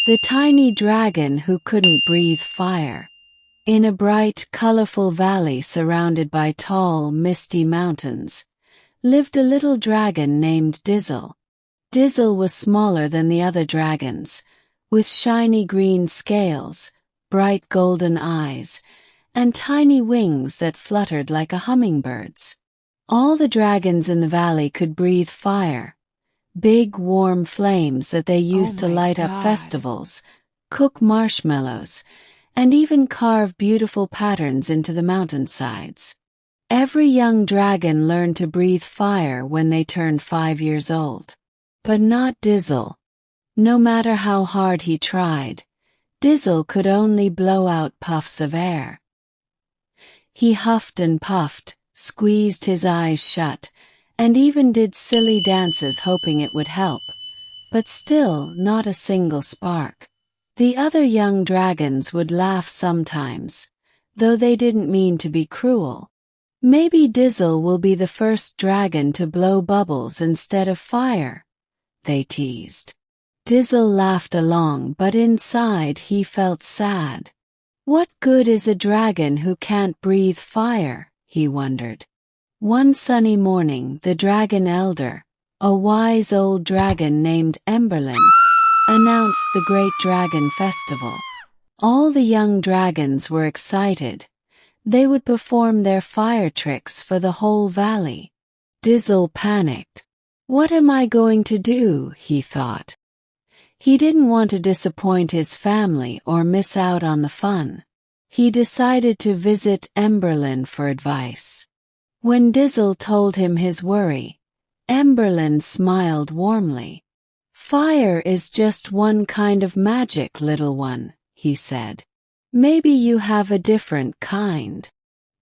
The tiny dragon who couldn't breathe fire. In a bright, colorful valley surrounded by tall, misty mountains, lived a little dragon named Dizzle. Dizzle was smaller than the other dragons, with shiny green scales, bright golden eyes, and tiny wings that fluttered like a hummingbird's. All the dragons in the valley could breathe fire, big warm flames that they used to light up festivals, cook marshmallows, and even carve beautiful patterns into the mountainsides. Every young dragon learned to breathe fire when they turned 5 years old. But not Dizzle. No matter how hard he tried, Dizzle could only blow out puffs of air. He huffed and puffed, squeezed his eyes shut, and even did silly dances hoping it would help, but still not a single spark. The other young dragons would laugh sometimes, though they didn't mean to be cruel. Maybe Dizzle will be the first dragon to blow bubbles instead of fire, they teased. Dizzle laughed along, but inside he felt sad. What good is a dragon who can't breathe fire, he wondered. One sunny morning, the dragon elder, a wise old dragon named Emberlin, announced the Great Dragon Festival. All the young dragons were excited. They would perform their fire tricks for the whole valley. Dizzle panicked. What am I going to do? He thought. He didn't want to disappoint his family or miss out on the fun. He decided to visit Emberlin for advice. When Dizzle told him his worry, Emberlin smiled warmly. Fire is just one kind of magic, little one, he said. Maybe you have a different kind.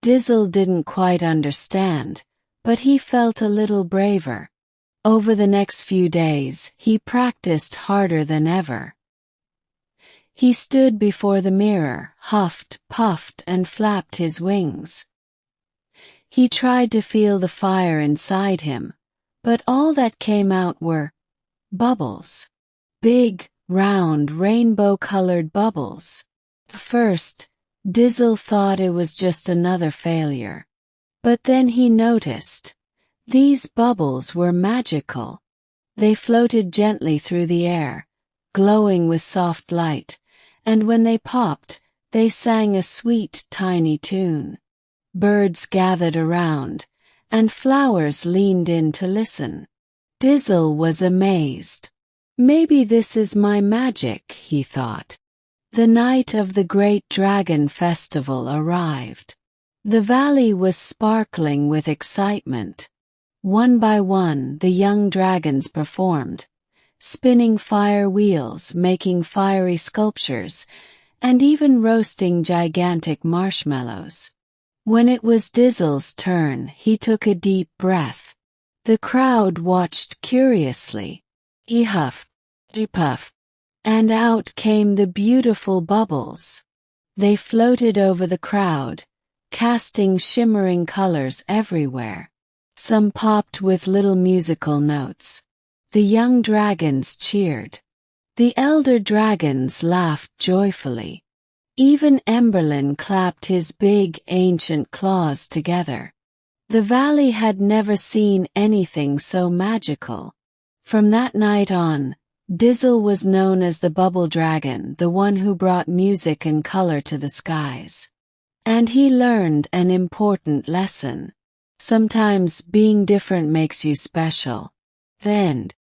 Dizzle didn't quite understand, but he felt a little braver. Over the next few days, he practiced harder than ever. He stood before the mirror, huffed, puffed, and flapped his wings. He tried to feel the fire inside him, but all that came out were bubbles. Big, round, rainbow-colored bubbles. First, Dizzle thought it was just another failure. But then he noticed. These bubbles were magical. They floated gently through the air, glowing with soft light, and when they popped, they sang a sweet, tiny tune. Birds gathered around, and flowers leaned in to listen. Dizzle was amazed. Maybe this is my magic, he thought. The night of the Great Dragon Festival arrived. The valley was sparkling with excitement. One by one, the young dragons performed, spinning fire wheels, making fiery sculptures, and even roasting gigantic marshmallows. When it was Dizzle's turn, he took a deep breath. The crowd watched curiously. He huffed, he puffed, and out came the beautiful bubbles. They floated over the crowd, casting shimmering colors everywhere. Some popped with little musical notes. The young dragons cheered. The elder dragons laughed joyfully. Even Emberlin clapped his big, ancient claws together. The valley had never seen anything so magical. From that night on, Dizzle was known as the Bubble Dragon, the one who brought music and color to the skies. And he learned an important lesson. Sometimes being different makes you special. The end.